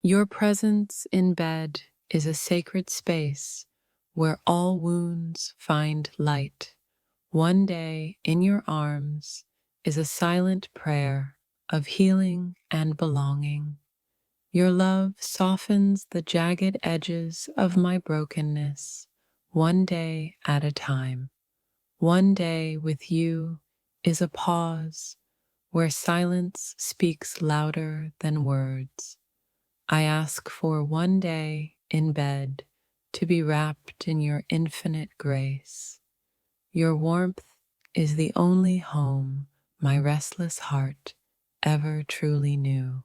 Your presence in bed is a sacred space where all wounds find light. One day in your arms is a silent prayer of healing and belonging. Your love softens the jagged edges of my brokenness, one day at a time. One day with you is a pause where silence speaks louder than words. I ask for one day in bed to be wrapped in your infinite grace. Your warmth is the only home my restless heart ever truly knew.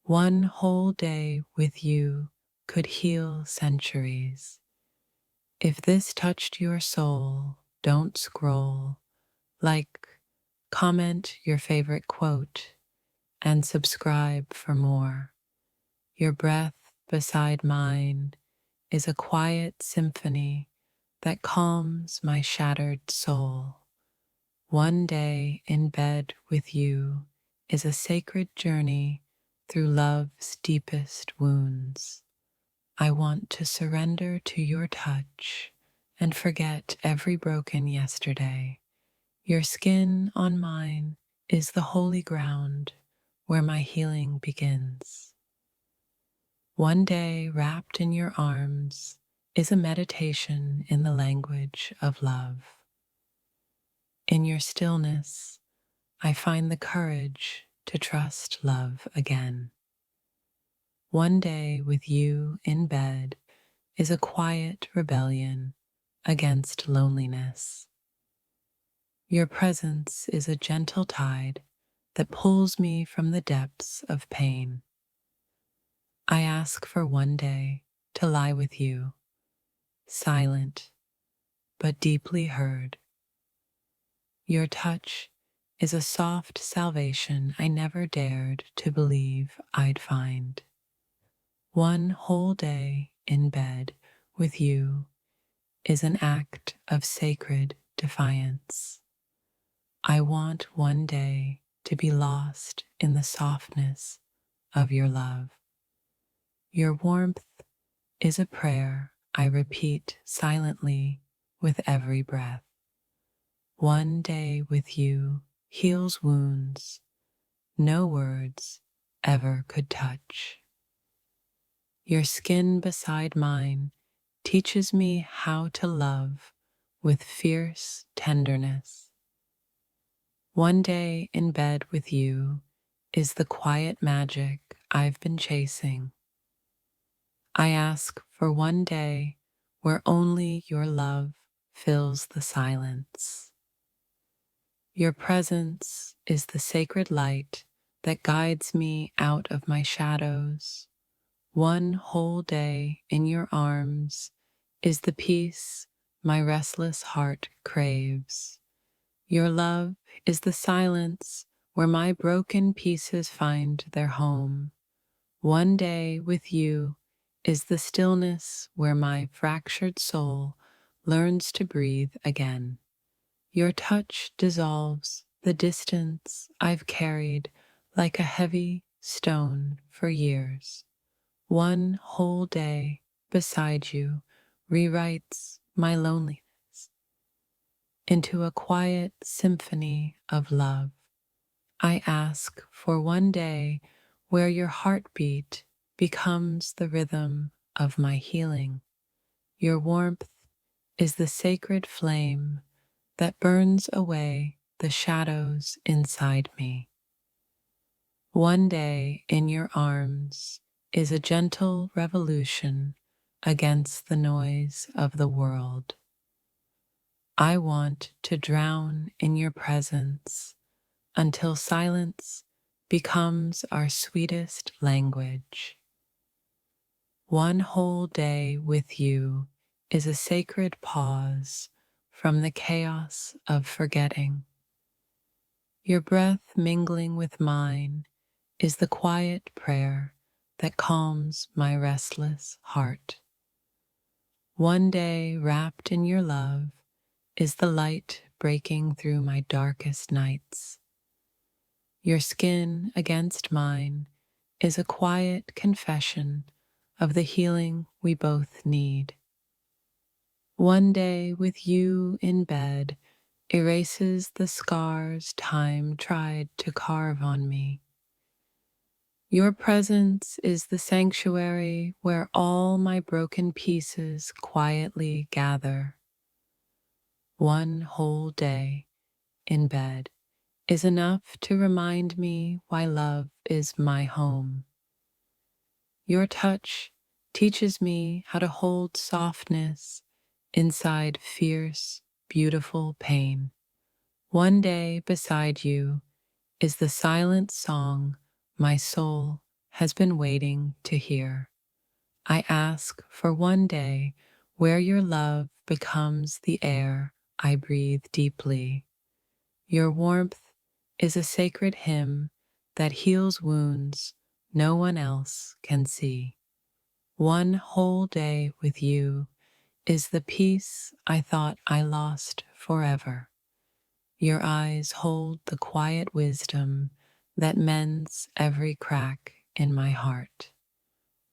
One whole day with you could heal centuries. If this touched your soul, don't scroll. Like, comment your favorite quote, and subscribe for more. Your breath beside mine is a quiet symphony that calms my shattered soul. One day in bed with you is a sacred journey through love's deepest wounds. I want to surrender to your touch and forget every broken yesterday. Your skin on mine is the holy ground where my healing begins. One day wrapped in your arms is a meditation in the language of love. In your stillness, I find the courage to trust love again. One day with you in bed is a quiet rebellion against loneliness. Your presence is a gentle tide that pulls me from the depths of pain. I ask for one day to lie with you, silent but deeply heard. Your touch is a soft salvation I never dared to believe I'd find. One whole day in bed with you is an act of sacred defiance. I want one day to be lost in the softness of your love. Your warmth is a prayer I repeat silently with every breath. One day with you heals wounds no words ever could touch. Your skin beside mine teaches me how to love with fierce tenderness. One day in bed with you is the quiet magic I've been chasing. I ask for one day where only your love fills the silence. Your presence is the sacred light that guides me out of my shadows. One whole day in your arms is the peace my restless heart craves. Your love is the silence where my broken pieces find their home. One day with you is the stillness where my fractured soul learns to breathe again. Your touch dissolves the distance I've carried like a heavy stone for years. One whole day beside you rewrites my loneliness into a quiet symphony of love. I ask for one day where your heartbeat becomes the rhythm of my healing. Your warmth is the sacred flame that burns away the shadows inside me. One day in your arms is a gentle revolution against the noise of the world. I want to drown in your presence until silence becomes our sweetest language. One whole day with you is a sacred pause from the chaos of forgetting. Your breath mingling with mine is the quiet prayer that calms my restless heart. One day wrapped in your love is the light breaking through my darkest nights. Your skin against mine is a quiet confession of the healing we both need. One day with you in bed erases the scars time tried to carve on me. Your presence is the sanctuary where all my broken pieces quietly gather. One whole day in bed is enough to remind me why love is my home. Your touch teaches me how to hold softness inside fierce, beautiful pain. One day beside you is the silent song my soul has been waiting to hear. I ask for one day where your love becomes the air I breathe deeply. Your warmth is a sacred hymn that heals wounds no one else can see. One whole day with you is the peace I thought I lost forever. Your eyes hold the quiet wisdom that mends every crack in my heart.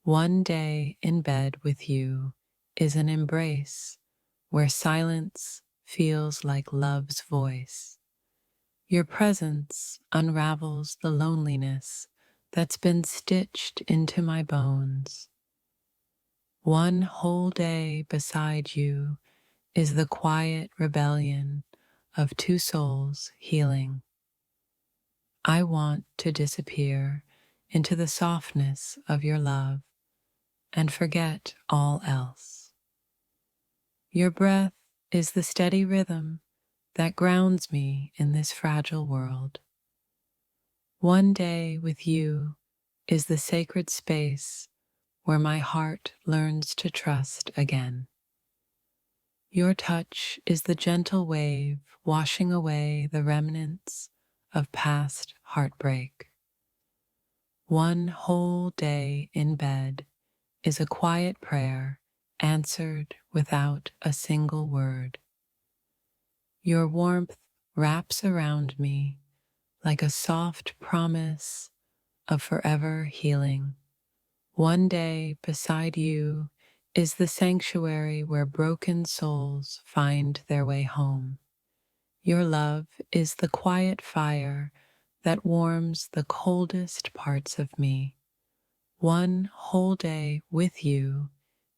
One day in bed with you is an embrace where silence feels like love's voice. Your presence unravels the loneliness that's been stitched into my bones. One whole day beside you is the quiet rebellion of two souls healing. I want to disappear into the softness of your love and forget all else. Your breath is the steady rhythm that grounds me in this fragile world. One day with you is the sacred space where my heart learns to trust again. Your touch is the gentle wave washing away the remnants of past heartbreak. One whole day in bed is a quiet prayer answered without a single word. Your warmth wraps around me like a soft promise of forever healing. One day beside you is the sanctuary where broken souls find their way home. Your love is the quiet fire that warms the coldest parts of me. One whole day with you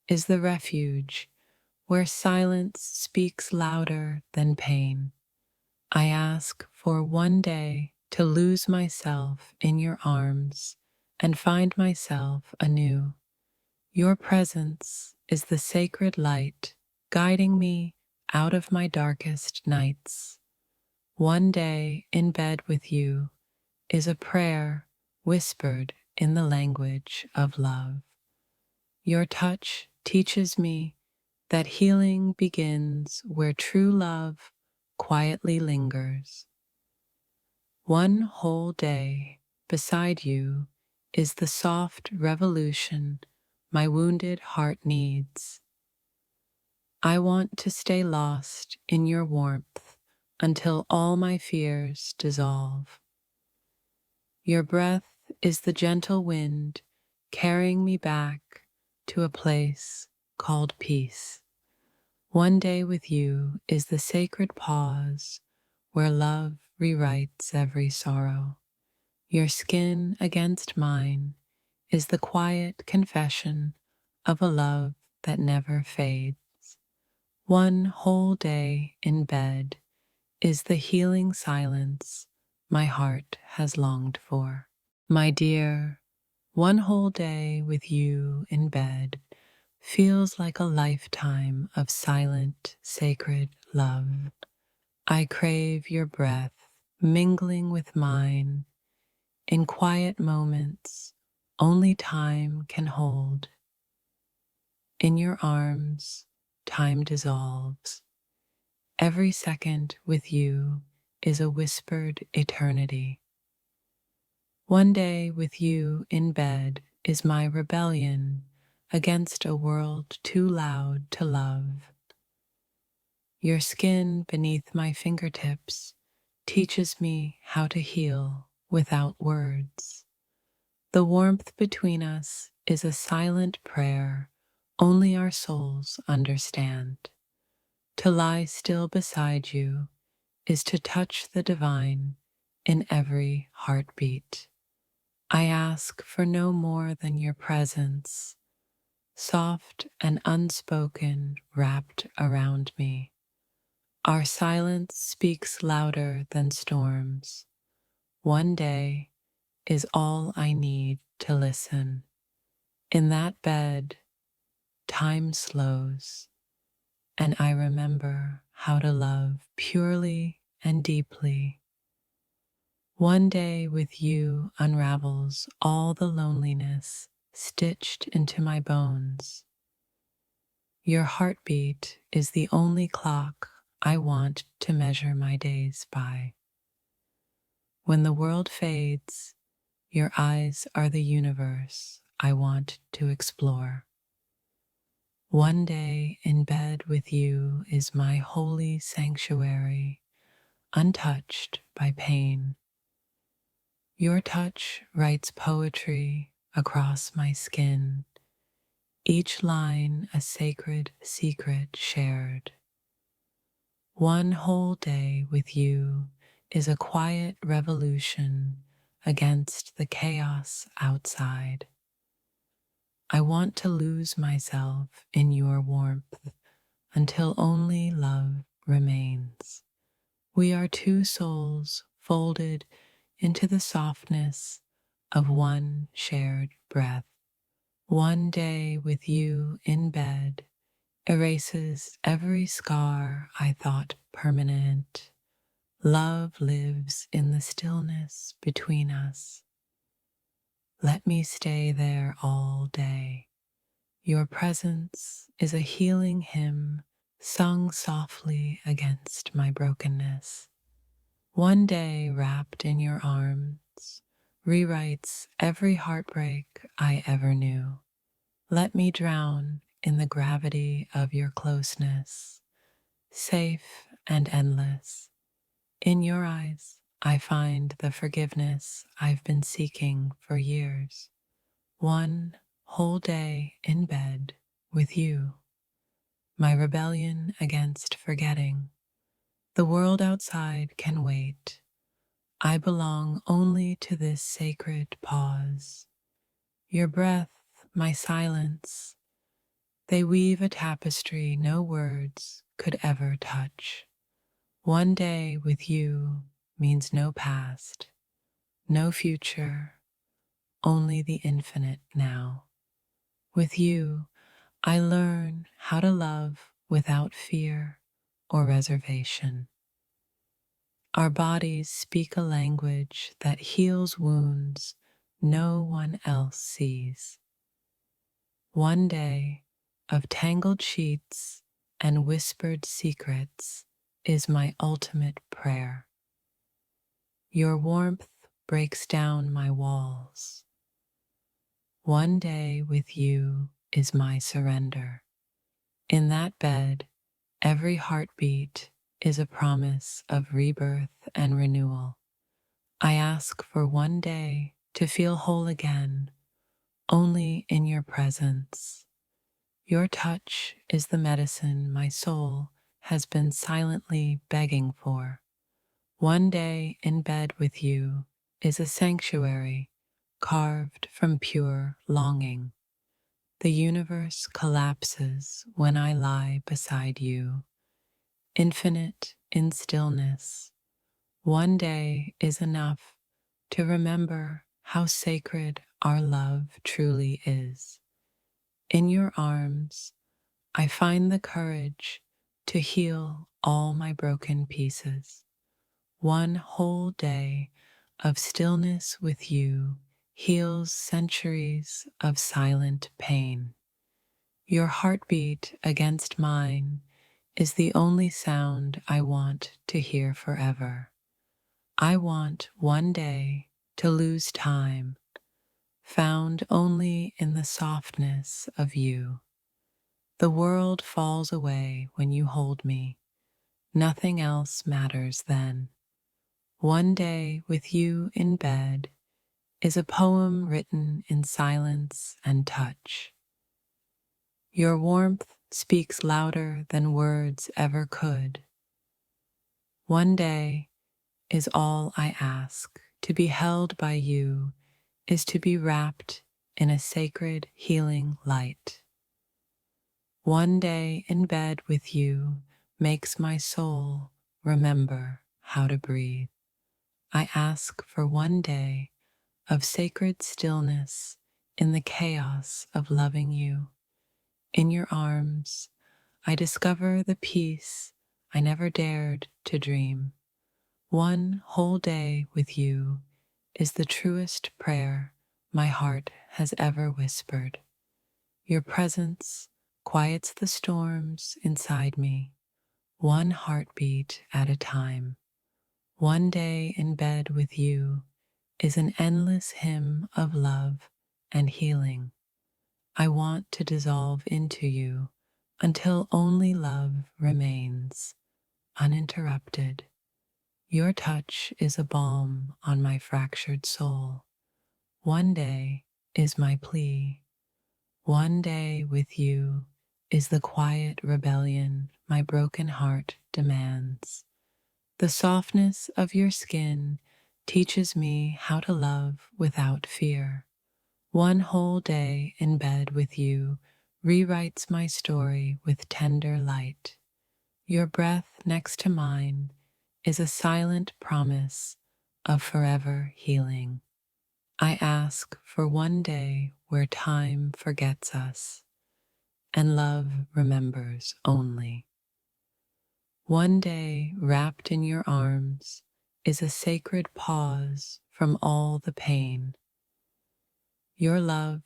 is the refuge where silence speaks louder than pain. I ask for one day to lose myself in your arms and find myself anew. Your presence is the sacred light guiding me out of my darkest nights. One day in bed with you is a prayer whispered in the language of love. Your touch teaches me that healing begins where true love quietly lingers. One whole day beside you is the soft revolution my wounded heart needs. I want to stay lost in your warmth until all my fears dissolve. Your breath is the gentle wind carrying me back to a place called peace. One day with you is the sacred pause where love rewrites every sorrow. Your skin against mine is the quiet confession of a love that never fades. One whole day in bed is the healing silence my heart has longed for. My dear, one whole day with you in bed feels like a lifetime of silent, sacred love. I crave your breath mingling with mine in quiet moments only time can hold. In your arms, time dissolves. Every second with you is a whispered eternity. One day with you in bed is my rebellion against a world too loud to love. Your skin beneath my fingertips teaches me how to heal without words. The warmth between us is a silent prayer only our souls understand. To lie still beside you is to touch the divine in every heartbeat. I ask for no more than your presence, soft and unspoken, wrapped around me. Our silence speaks louder than storms. One day is all I need to listen. In that bed, time slows, and I remember how to love purely and deeply. One day with you unravels all the loneliness stitched into my bones. Your heartbeat is the only clock I want to measure my days by. When the world fades, your eyes are the universe I want to explore. One day in bed with you is my holy sanctuary, untouched by pain. Your touch writes poetry across my skin, each line a sacred secret shared. One whole day with you is a quiet revolution against the chaos outside. I want to lose myself in your warmth until only love remains. We are two souls folded into the softness of one shared breath. One day with you in bed erases every scar I thought permanent. Love lives in the stillness between us. Let me stay there all day. Your presence is a healing hymn sung softly against my brokenness. One day wrapped in your arms rewrites every heartbreak I ever knew. Let me drown in the gravity of your closeness, safe and endless. In your eyes, I find the forgiveness I've been seeking for years. One whole day in bed with you. My rebellion against forgetting. The world outside can wait. I belong only to this sacred pause. Your breath, my silence, they weave a tapestry no words could ever touch. One day with you means no past, no future, only the infinite now. With you, I learn how to love without fear or reservation. Our bodies speak a language that heals wounds no one else sees. One day of tangled sheets and whispered secrets is my ultimate prayer. Your warmth breaks down my walls. One day with you is my surrender. In that bed, every heartbeat is a promise of rebirth and renewal. I ask for one day to feel whole again, only in your presence. Your touch is the medicine my soul has been silently begging for. One day in bed with you is a sanctuary carved from pure longing. The universe collapses when I lie beside you, infinite in stillness. One day is enough to remember how sacred our love truly is. In your arms, I find the courage to heal all my broken pieces. One whole day of stillness with you heals centuries of silent pain. Your heartbeat against mine is the only sound I want to hear forever. I want one day to lose time, found only in the softness of you. The world falls away when you hold me. Nothing else matters then. One day with you in bed is a poem written in silence and touch. Your warmth speaks louder than words ever could. One day is all I ask. To be held by you is to be wrapped in a sacred healing light. One day in bed with you makes my soul remember how to breathe. I ask for one day of sacred stillness in the chaos of loving you. In your arms, I discover the peace I never dared to dream. One whole day with you is the truest prayer my heart has ever whispered. Your presence quiets the storms inside me, one heartbeat at a time. One day in bed with you is an endless hymn of love and healing. I want to dissolve into you until only love remains, uninterrupted. Your touch is a balm on my fractured soul. One day is my plea. One day with you is the quiet rebellion my broken heart demands. The softness of your skin teaches me how to love without fear. One whole day in bed with you rewrites my story with tender light. Your breath next to mine is a silent promise of forever healing. I ask for one day where time forgets us and love remembers only. One day wrapped in your arms is a sacred pause from all the pain. Your love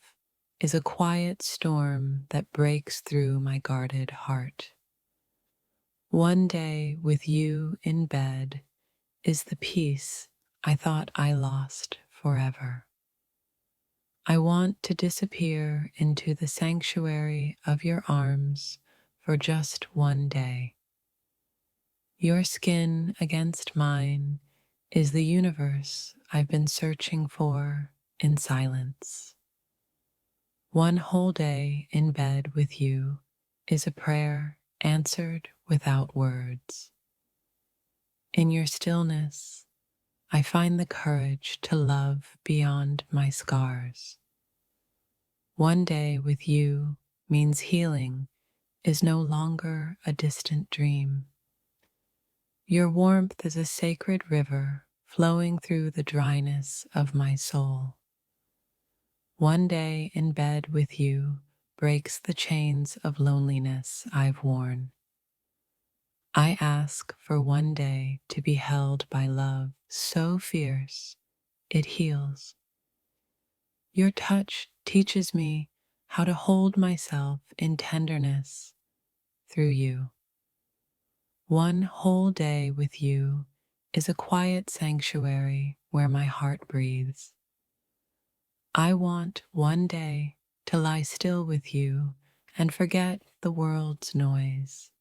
is a quiet storm that breaks through my guarded heart. One day with you in bed is the peace I thought I lost forever. I want to disappear into the sanctuary of your arms for just one day. Your skin against mine is the universe I've been searching for in silence. One whole day in bed with you is a prayer answered without words. In your stillness, I find the courage to love beyond my scars. One day with you means healing is no longer a distant dream. Your warmth is a sacred river flowing through the dryness of my soul. One day in bed with you breaks the chains of loneliness I've worn. I ask for one day to be held by love so fierce it heals. Your touch teaches me how to hold myself in tenderness through you. One whole day with you is a quiet sanctuary where my heart breathes. I want one day to lie still with you and forget the world's noise.